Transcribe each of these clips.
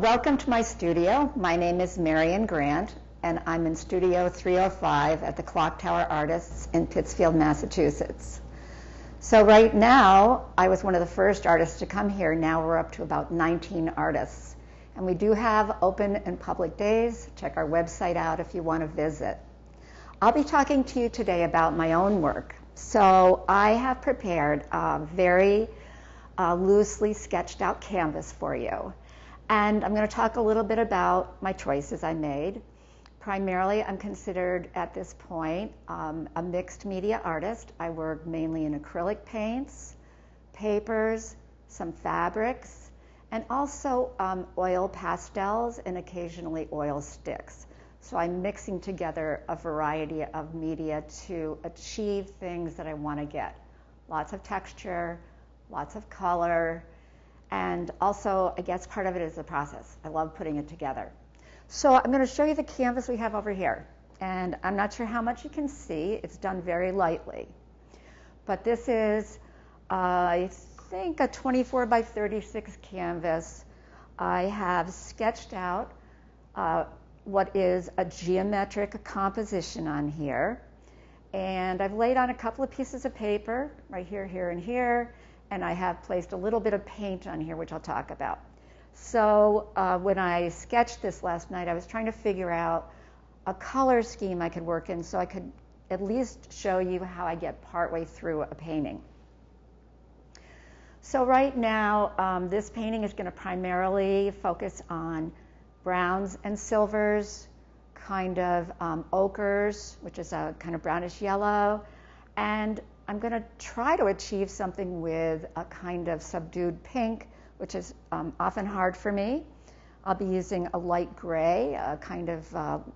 welcome to my studio. My name is Marion Grant, and I'm in Studio 305 at the Clock Tower Artists in Pittsfield, Massachusetts. So right now, I was one of the first artists to come here. Now we're up to about 19 artists. And we do have open and public days. Check our website out if you want to visit. I'll be talking to you today about my own work. So I have prepared a very loosely sketched out canvas for you. And I'm going to talk a little bit about my choices I made. Primarily, I'm considered at this point a mixed media artist. I work mainly in acrylic paints, papers, some fabrics, and also oil pastels and occasionally oil sticks. So I'm mixing together a variety of media to achieve things that I want to get. Lots of texture, lots of color, and also, I guess part of it is the process. I love putting it together. So I'm going to show you the canvas we have over here. And I'm not sure how much you can see. It's done very lightly. But this is, I think, a 24 by 36 canvas. I have sketched out what is a geometric composition on here. And I've laid on a couple of pieces of paper, right here, here, and here. And I have placed a little bit of paint on here, which I'll talk about. So when I sketched this last night, I was trying to figure out a color scheme I could work in so I could at least show you how I get partway through a painting. So right now, this painting is going to primarily focus on browns and silvers, kind of ochres, which is a kind of brownish yellow, and I'm going to try to achieve something with a kind of subdued pink, which is often hard for me. I'll be using a light gray, a kind of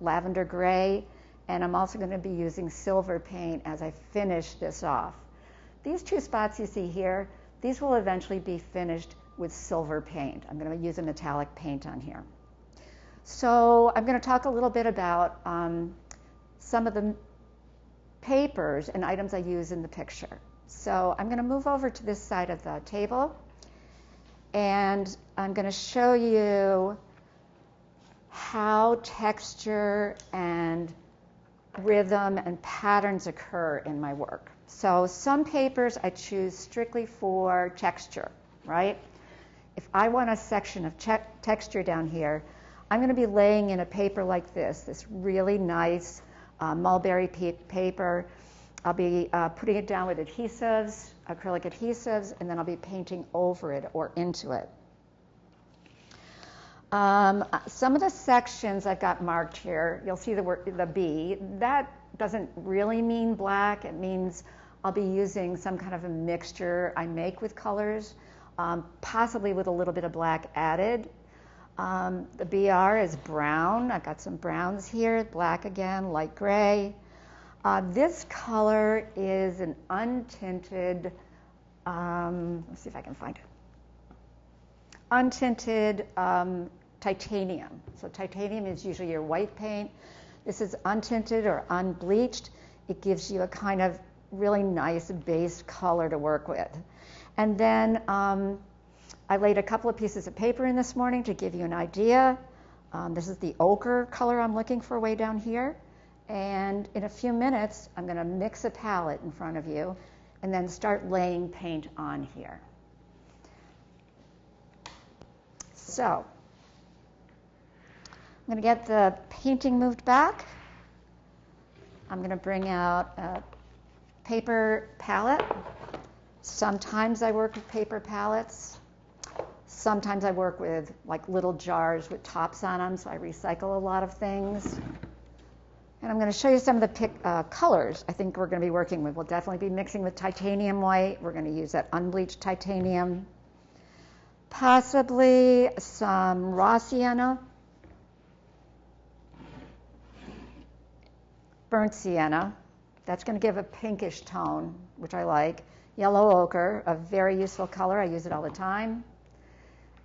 lavender gray, and I'm also going to be using silver paint as I finish this off. These two spots you see here, these will eventually be finished with silver paint. I'm going to use a metallic paint on here. So I'm going to talk a little bit about some of the papers and items I use in the picture. So I'm going to move over to this side of the table, and I'm going to show you how texture and rhythm and patterns occur in my work. So some papers I choose strictly for texture, right? If I want a section of texture down here, I'm going to be laying in a paper like this really nice mulberry paper. I'll be putting it down with adhesives, acrylic adhesives, and then I'll be painting over it or into it. Some of the sections I've got marked here, you'll see the word, the B. That doesn't really mean black. It means I'll be using some kind of a mixture I make with colors, possibly with a little bit of black added. The BR is brown. I've got some browns here, black again, light gray. This color is an untinted, let's see if I can find it, untinted titanium. So titanium is usually your white paint. This is untinted or unbleached. It gives you a kind of really nice base color to work with. And then I laid a couple of pieces of paper in this morning to give you an idea. This is the ochre color I'm looking for way down here. And in a few minutes, I'm going to mix a palette in front of you and then start laying paint on here. So I'm going to get the painting moved back. I'm going to bring out a paper palette. Sometimes I work with paper palettes. Sometimes I work with like little jars with tops on them, so I recycle a lot of things. And I'm going to show you some of the colors I think we're going to be working with. We'll definitely be mixing with titanium white. We're going to use that unbleached titanium. Possibly some raw sienna, burnt sienna. That's going to give a pinkish tone, which I like. Yellow ochre, a very useful color. I use it all the time.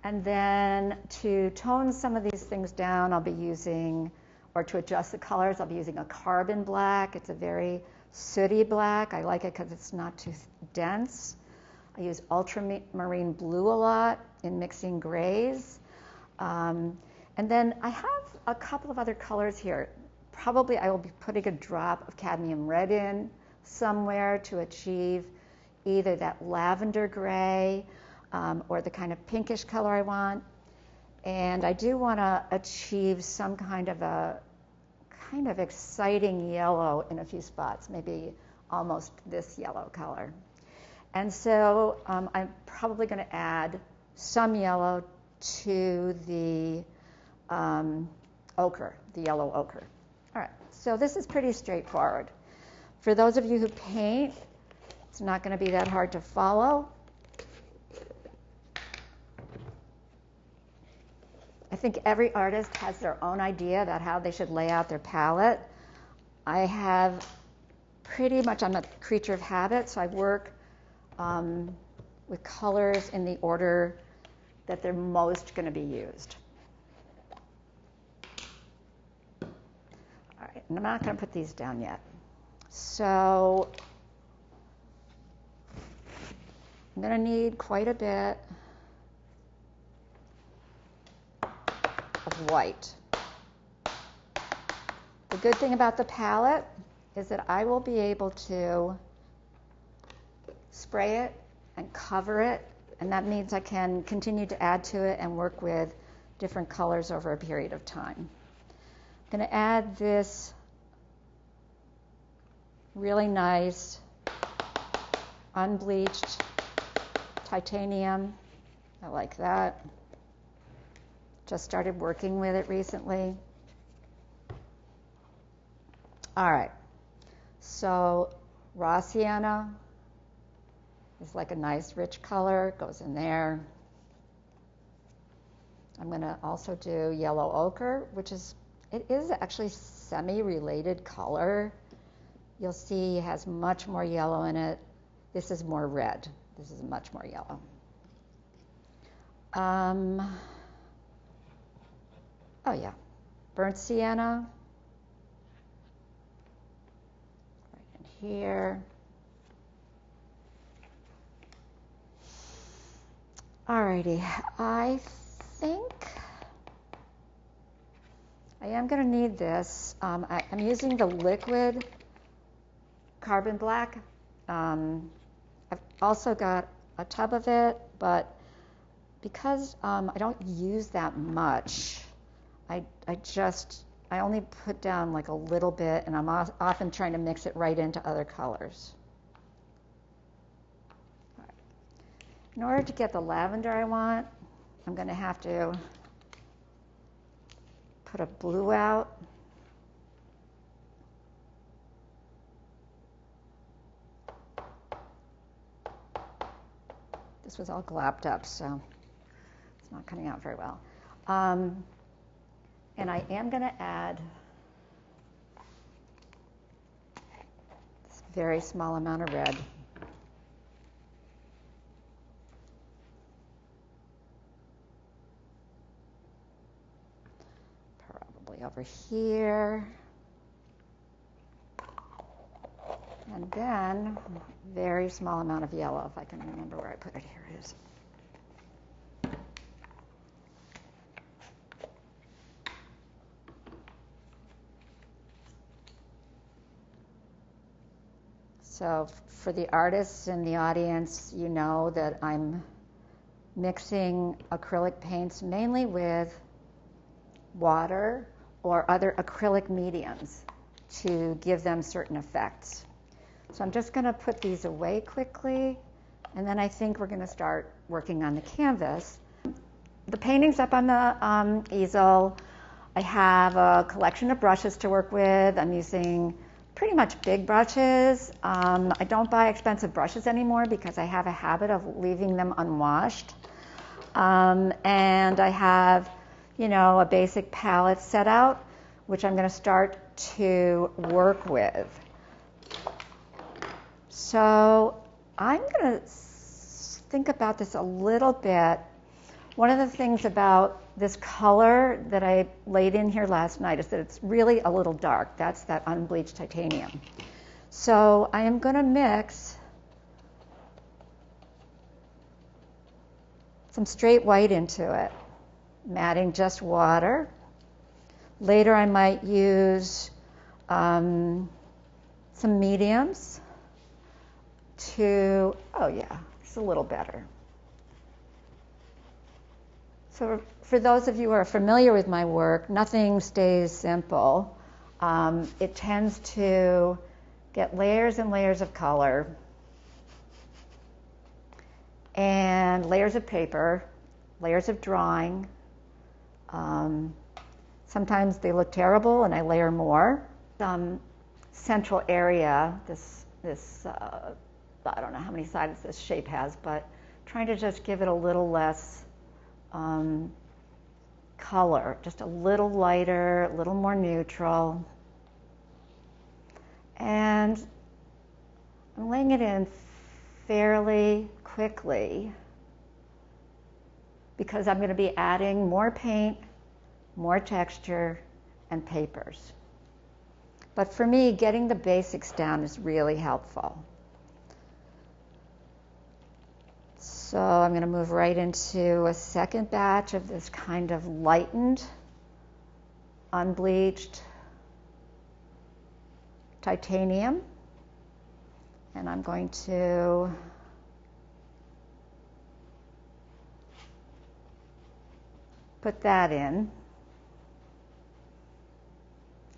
And then to tone some of these things down, I'll be using, or to adjust the colors, I'll be using a carbon black. It's a very sooty black. I like it because it's not too dense. I use ultramarine blue a lot in mixing grays. And then I have a couple of other colors here. Probably I will be putting a drop of cadmium red in somewhere to achieve either that lavender gray or the kind of pinkish color I want. And I do want to achieve some kind of exciting yellow in a few spots, maybe almost this yellow color. And so I'm probably going to add some yellow to the ochre, the yellow ochre. All right, so this is pretty straightforward. For those of you who paint, it's not going to be that hard to follow. I think every artist has their own idea about how they should lay out their palette. I have pretty much, I'm a creature of habit, so I work with colors in the order that they're most going to be used. All right, and I'm not going to put these down yet. So I'm going to need quite a bit of white. The good thing about the palette is that I will be able to spray it and cover it, and that means I can continue to add to it and work with different colors over a period of time. I'm going to add this really nice unbleached titanium. I like that. Just started working with it recently. All right, so raw sienna is like a nice rich color, goes in there. I'm going to also do yellow ochre, which is, it is actually semi-related color. You'll see it has much more yellow in it. This is more red. This is much more yellow. Oh yeah, burnt sienna. Right in here. Alrighty, I think I am going to need this. I'm using the liquid carbon black. I've also got a tub of it, but because I don't use that much, I only put down like a little bit, and I'm often trying to mix it right into other colors. In order to get the lavender I want, I'm going to have to put a blue out. This was all glopped up, so it's not coming out very well. And I am going to add this very small amount of red. Probably over here. And then very small amount of yellow, if I can remember where I put it. Here it is. So for the artists in the audience, you know that I'm mixing acrylic paints mainly with water or other acrylic mediums to give them certain effects. So I'm just going to put these away quickly, and then I think we're going to start working on the canvas. The painting's up on the easel. I have a collection of brushes to work with. I'm using pretty much big brushes. I don't buy expensive brushes anymore because I have a habit of leaving them unwashed. And I have, a basic palette set out, which I'm going to start to work with. So I'm going to think about this a little bit. One of the things about this color that I laid in here last night is that it's really a little dark. That's that unbleached titanium. So I am going to mix some straight white into it. I'm adding just water. Later I might use some mediums to, oh yeah, it's a little better. So for those of you who are familiar with my work, nothing stays simple. It tends to get layers and layers of color and layers of paper, layers of drawing. Sometimes they look terrible and I layer more. Central area, this I don't know how many sides this shape has, but trying to just give it a little less color, just a little lighter, a little more neutral. And I'm laying it in fairly quickly because I'm going to be adding more paint, more texture, and papers. But for me, getting the basics down is really helpful. So I'm going to move right into a second batch of this kind of lightened, unbleached titanium. And I'm going to put that in.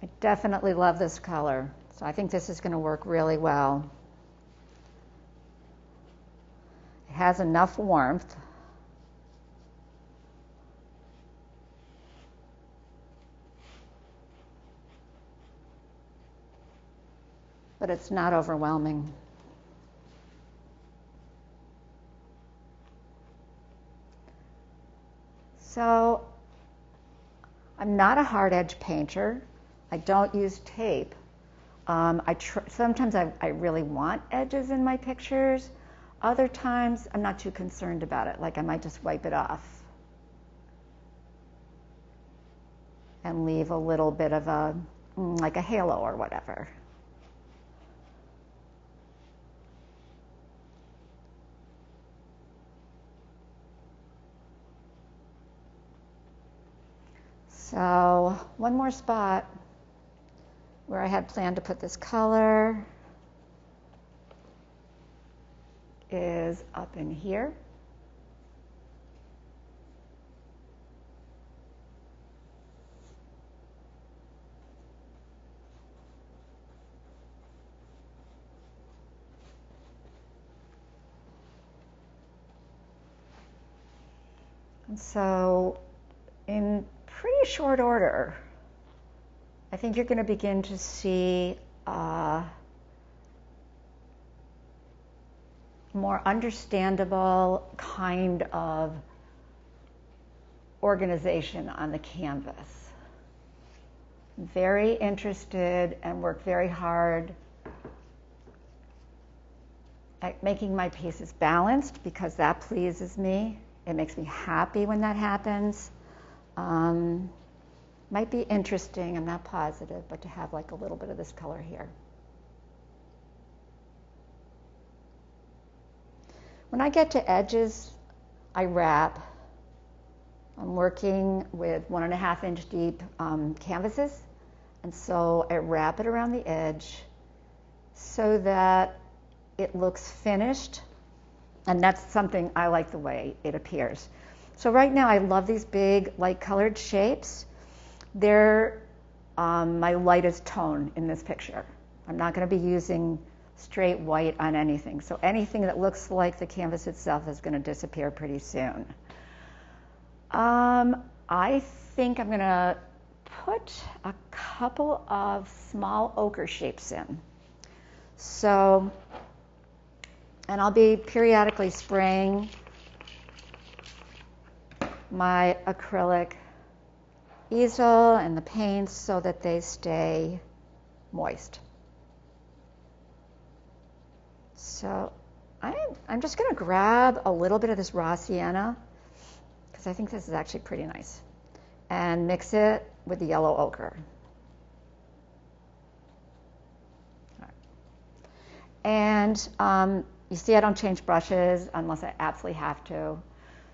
I definitely love this color, so I think this is going to work really well. It has enough warmth. But it's not overwhelming. So I'm not a hard edge painter. I don't use tape. Sometimes I really want edges in my pictures. Other times I'm not too concerned about it. Like I might just wipe it off and leave a little bit of a, like a halo or whatever. So one more spot where I had planned to put this color is up in here. And so in pretty short order, I think you're going to begin to see more understandable kind of organization on the canvas. I'm very interested and work very hard at making my pieces balanced because that pleases me. It makes me happy when that happens. Might be interesting, I'm not positive, but to have like a little bit of this color here. When I get to edges, I wrap. I'm working with 1.5 inch deep canvases, and so I wrap it around the edge so that it looks finished, and that's something I like the way it appears. So right now I love these big light colored shapes. They're my lightest tone in this picture. I'm not going to be using straight white on anything. So anything that looks like the canvas itself is going to disappear pretty soon. I think I'm going to put a couple of small ochre shapes in. So, and I'll be periodically spraying my acrylic easel and the paints so that they stay moist. So I'm just going to grab a little bit of this raw sienna because I think this is actually pretty nice and mix it with the yellow ochre. And you see I don't change brushes unless I absolutely have to.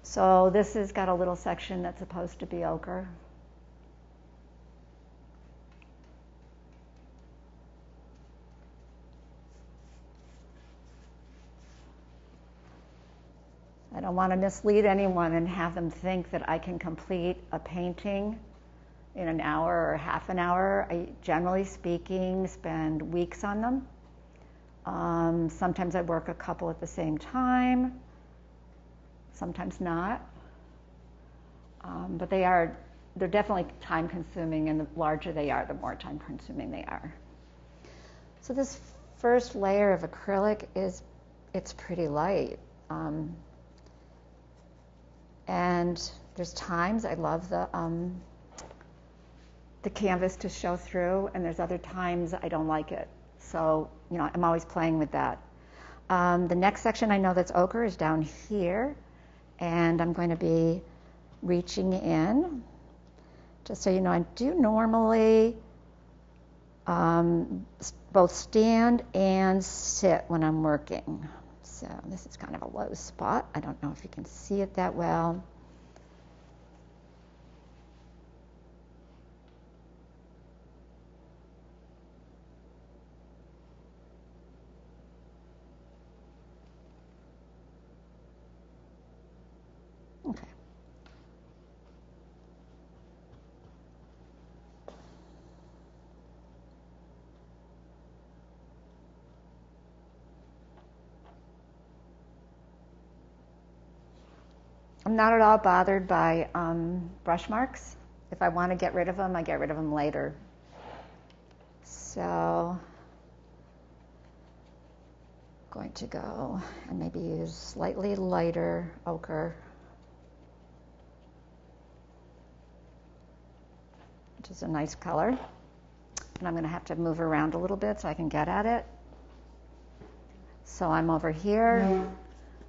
So this has got a little section that's supposed to be ochre. I don't want to mislead anyone and have them think that I can complete a painting in an hour or half an hour. I, generally speaking, spend weeks on them. Sometimes I work a couple at the same time, sometimes not. But they're definitely time consuming, and the larger they are, the more time consuming they are. So this first layer of acrylic it's pretty light. And there's times I love the canvas to show through, and there's other times I don't like it. So, you know, I'm always playing with that. The next section I know that's ochre is down here, and I'm going to be reaching in. Just so you know, I do normally both stand and sit when I'm working. So this is kind of a low spot. I don't know if you can see it that well. Okay. I'm not at all bothered by brush marks. If I want to get rid of them, I get rid of them later. So I'm going to go and maybe use slightly lighter ochre, which is a nice color. And I'm going to have to move around a little bit so I can get at it. So I'm over here.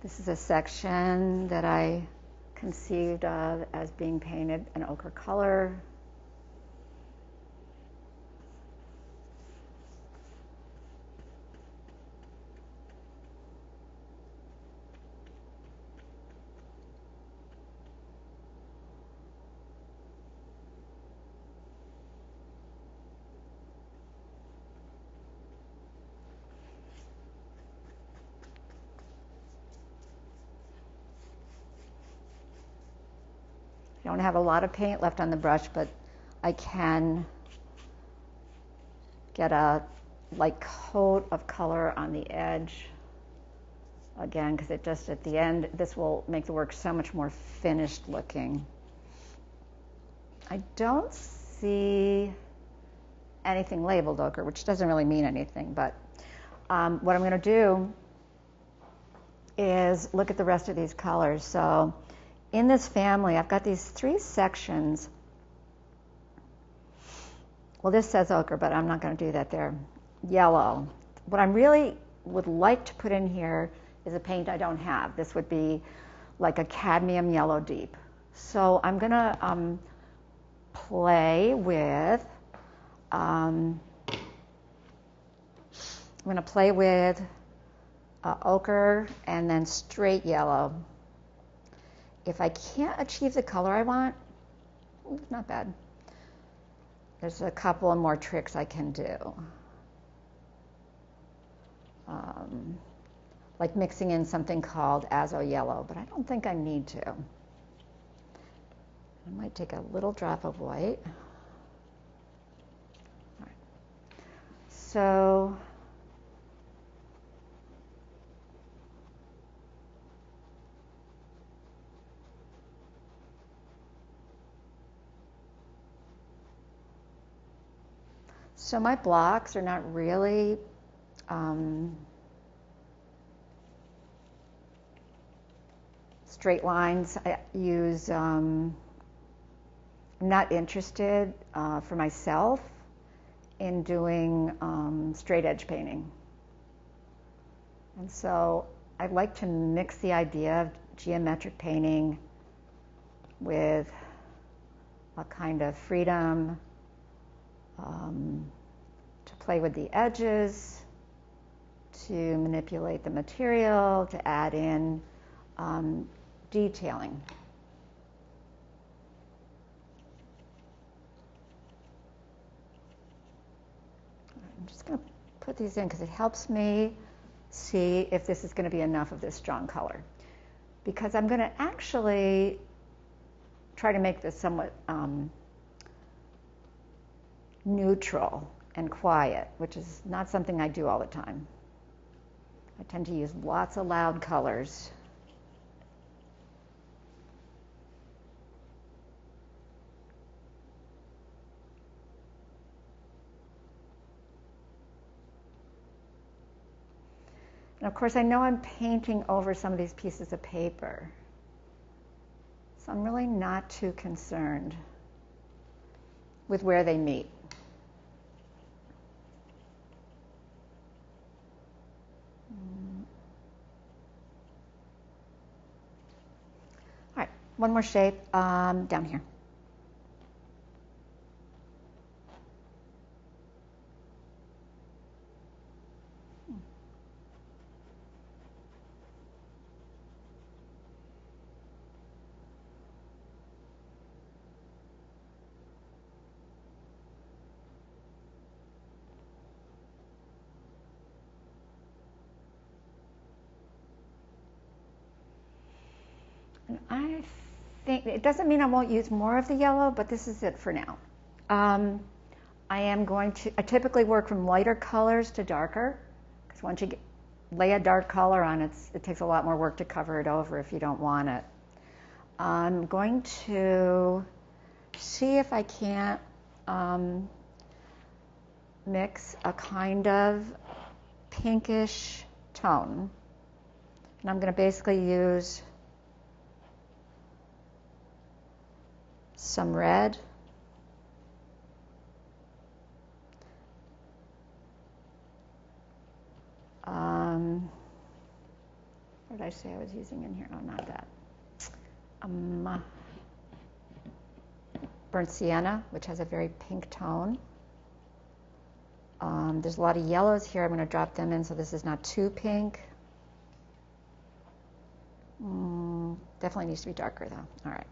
This is a section that I conceived of as being painted an ochre color. I don't have a lot of paint left on the brush, but I can get a light coat of color on the edge again, because it just at the end, this will make the work so much more finished looking. I don't see anything labeled ochre, which doesn't really mean anything, but what I'm going to do is look at the rest of these colors. So in this family, I've got these 3 sections. Well, this says ochre, but I'm not going to do that there. Yellow. What I really would like to put in here is a paint I don't have. This would be like a cadmium yellow deep. So I'm going to play with ochre and then straight yellow. If I can't achieve the color I want, not bad. There's a couple of more tricks I can do. Like mixing in something called azo yellow, but I don't think I need to. I might take a little drop of white. All right. So my blocks are not really straight lines. I use, I'm not interested for myself in doing straight edge painting. And so I'd like to mix the idea of geometric painting with a kind of freedom to play with the edges, to manipulate the material, to add in detailing. I'm just going to put these in because it helps me see if this is going to be enough of this strong color. Because I'm going to actually try to make this somewhat neutral and quiet, which is not something I do all the time. I tend to use lots of loud colors. And of course, I know I'm painting over some of these pieces of paper. So I'm really not too concerned with where they meet. All right, one more shape down here. And I think, it doesn't mean I won't use more of the yellow, but this is it for now. I typically work from lighter colors to darker, because once you lay a dark color on it, it takes a lot more work to cover it over if you don't want it. I'm going to see if I can't mix a kind of pinkish tone. And I'm going to basically use some red, what did I say I was using in here? Oh, not that. Burnt sienna, which has a very pink tone. There's a lot of yellows here. I'm going to drop them in so this is not too pink. Definitely needs to be darker though. All right.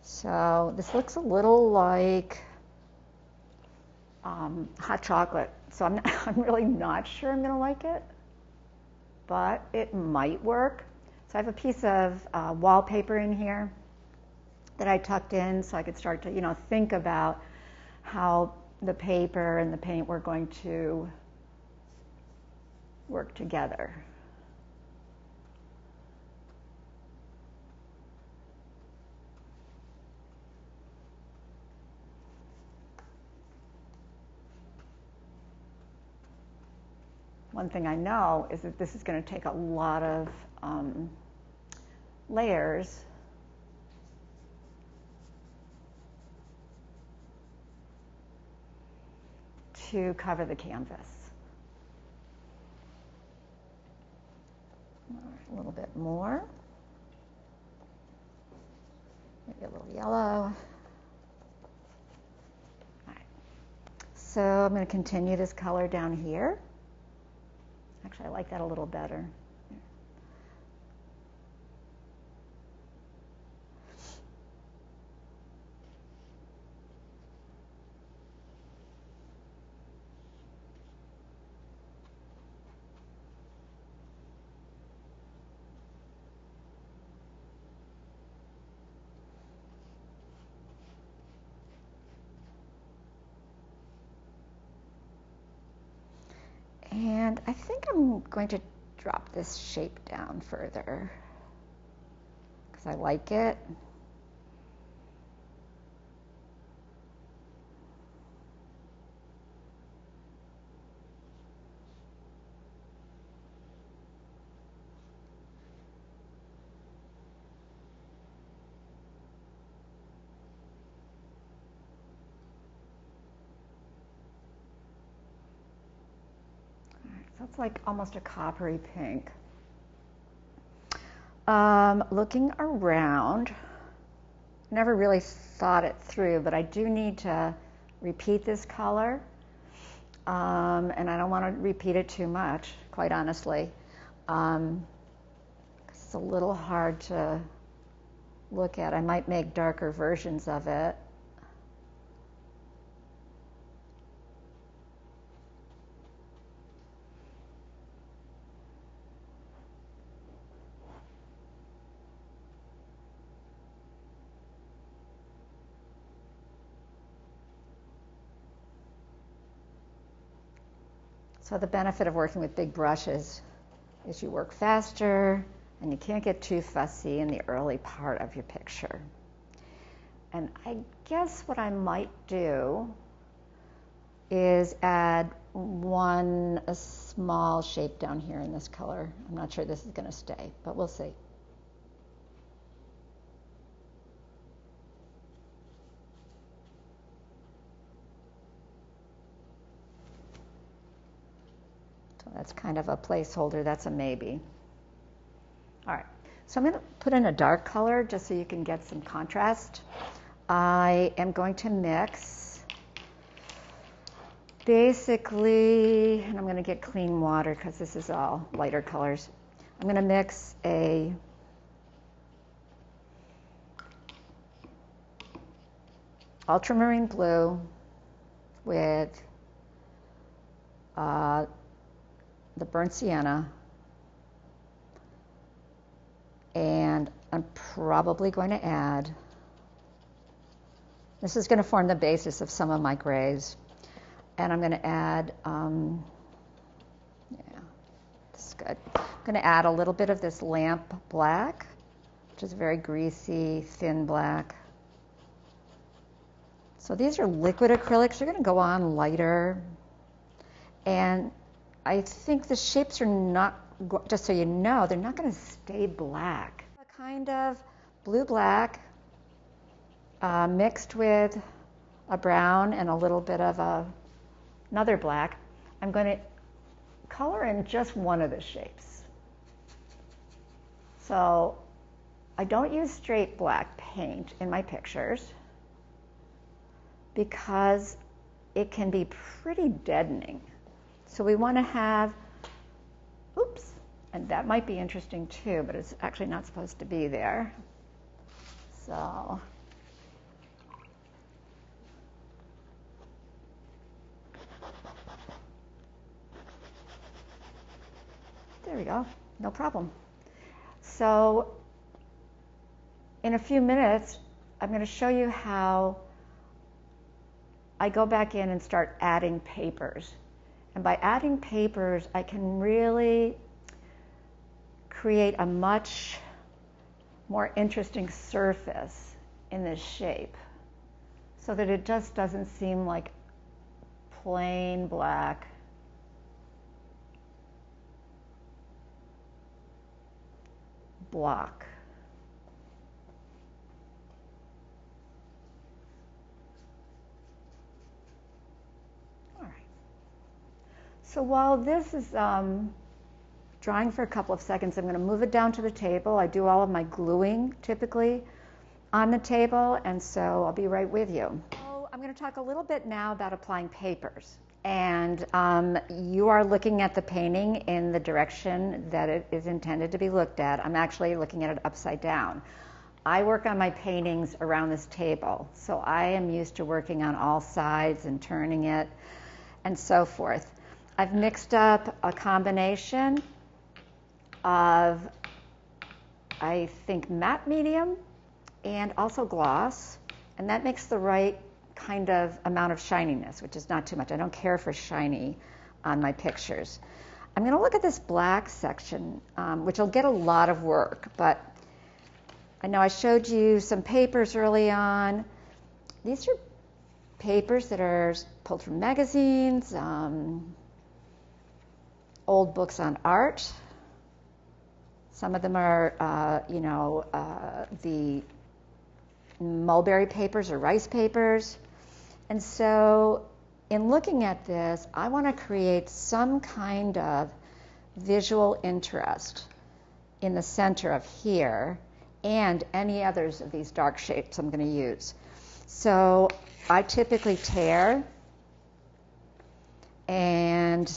So this looks a little like hot chocolate. So I'm really not sure I'm going to like it, but it might work. So I have a piece of wallpaper in here that I tucked in so I could start to, think about how the paper and the paint were going to work together. One thing I know is that this is going to take a lot of layers to cover the canvas. All right, a little bit more. Maybe a little yellow. All right. So I'm going to continue this color down here. Actually, I like that a little better. And I think I'm going to drop this shape down further because I like it. So it's like almost a coppery pink. Looking around, never really thought it through, but I do need to repeat this color, and I don't want to repeat it too much, quite honestly. It's a little hard to look at. I might make darker versions of it. So the benefit of working with big brushes is you work faster and you can't get too fussy in the early part of your picture. And I guess what I might do is add a small shape down here in this color. I'm not sure this is going to stay, but we'll see. So that's kind of a placeholder. That's a maybe. All right. So I'm going to put in a dark color just so you can get some contrast. I am going to mix basically, and I'm going to get clean water because this is all lighter colors. I'm going to mix a ultramarine blue with the burnt sienna, and I'm probably going to add, this is going to form the basis of some of my grays, and I'm going to add, yeah, this is good. I'm going to add a little bit of this lamp black, which is very greasy, thin black. So these are liquid acrylics. They're going to go on lighter. And I think the shapes are not, just so you know, they're not going to stay black. A kind of blue-black mixed with a brown and a little bit of another black. I'm going to color in just one of the shapes. So I don't use straight black paint in my pictures because it can be pretty deadening. So we want to have, oops, and that might be interesting too, but it's actually not supposed to be there. So there we go, no problem. So in a few minutes, I'm going to show you how I go back in and start adding papers. And by adding papers, I can really create a much more interesting surface in this shape so that it just doesn't seem like plain black block. So while this is drying for a couple of seconds, I'm going to move it down to the table. I do all of my gluing typically on the table, and so I'll be right with you. So I'm going to talk a little bit now about applying papers. And you are looking at the painting in the direction that it is intended to be looked at. I'm actually looking at it upside down. I work on my paintings around this table, so I am used to working on all sides and turning it and so forth. I've mixed up a combination of, I think, matte medium and also gloss, and that makes the right kind of amount of shininess, which is not too much. I don't care for shiny on my pictures. I'm going to look at this black section, which will get a lot of work, but I know I showed you some papers early on. These are papers that are pulled from magazines, old books on art. Some of them are, the mulberry papers or rice papers. And so in looking at this, I want to create some kind of visual interest in the center of here and any others of these dark shapes I'm going to use. So I typically tear, and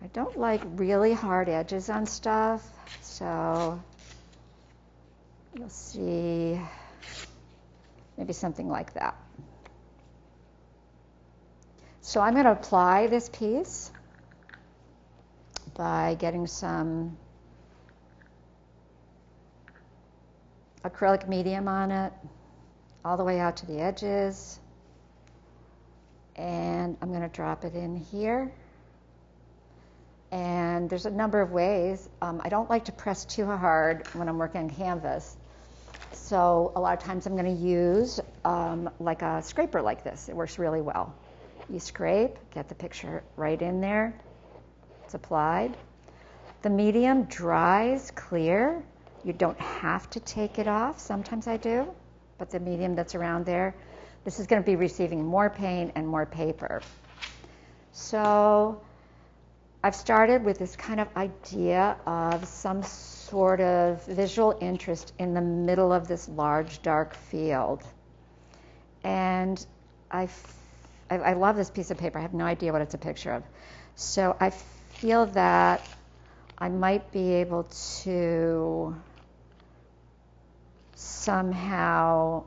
I don't like really hard edges on stuff, so you'll see maybe something like that. So I'm going to apply this piece by getting some acrylic medium on it, all the way out to the edges. And I'm going to drop it in here. And there's a number of ways. I don't like to press too hard when I'm working on canvas. So a lot of times I'm going to use like a scraper like this. It works really well. You scrape, get the picture right in there. It's applied. The medium dries clear. You don't have to take it off. Sometimes I do, but the medium that's around there, this is going to be receiving more paint and more paper. So I've started with this kind of idea of some sort of visual interest in the middle of this large dark field. And I love this piece of paper. I have no idea what it's a picture of. So I feel that I might be able to somehow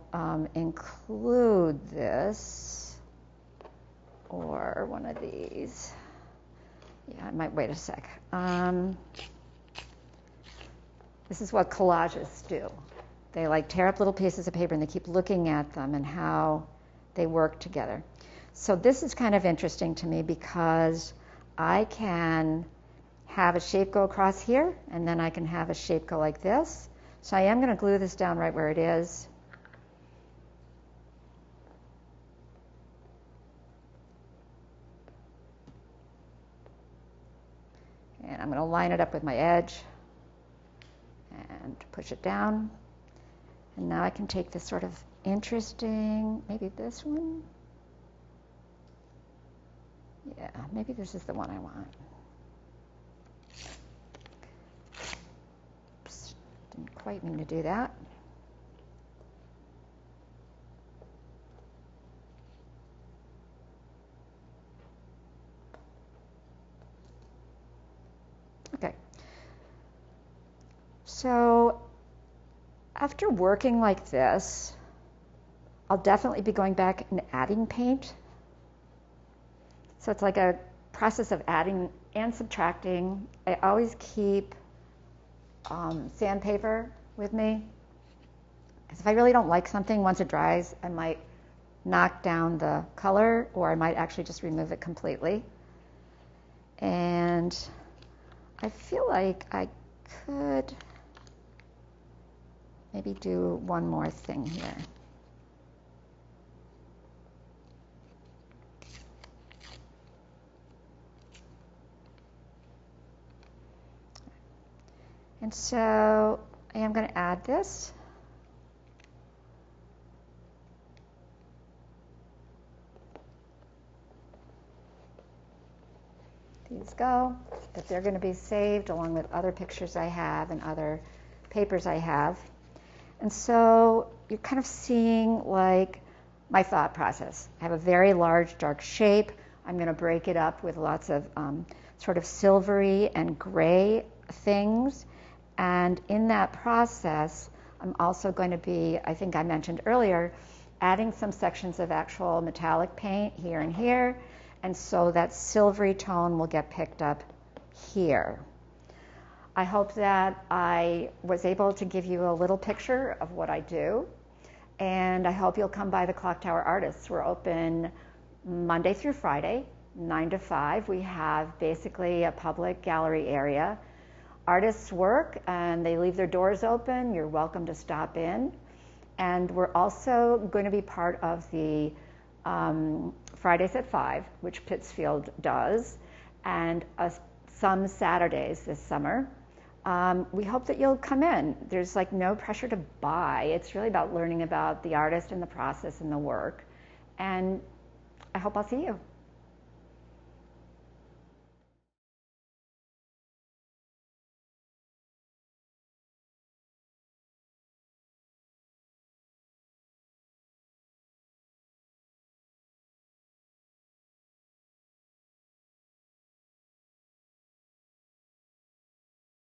include this or one of these. Yeah, I might wait a sec. This is what collages do. They like tear up little pieces of paper and they keep looking at them and how they work together. So this is kind of interesting to me because I can have a shape go across here, and then I can have a shape go like this. So I am going to glue this down right where it is. And I'm going to line it up with my edge and push it down. And now I can take this sort of interesting, maybe this one. Yeah, maybe this is the one I want. Oops, didn't quite mean to do that. Okay. So after working like this, I'll definitely be going back and adding paint. So it's like a process of adding and subtracting. I always keep sandpaper with me, because if I really don't like something, once it dries, I might knock down the color, or I might actually just remove it completely. And I feel like I could maybe do one more thing here. And so I am going to add this. These go, but they're going to be saved along with other pictures I have and other papers I have. And so you're kind of seeing like my thought process. I have a very large dark shape. I'm going to break it up with lots of sort of silvery and gray things. And in that process, I'm also going to be, I think I mentioned earlier, adding some sections of actual metallic paint here and here. And so that silvery tone will get picked up here. I hope that I was able to give you a little picture of what I do. And I hope you'll come by the Clock Tower Artists. We're open Monday through Friday, 9 to 5. We have basically a public gallery area. Artists work and they leave their doors open. You're welcome to stop in. And we're also going to be part of the Fridays at 5, which Pittsfield does, and some Saturdays this summer. We hope that you'll come in. There's like no pressure to buy. It's really about learning about the artist and the process and the work. And I hope I'll see you.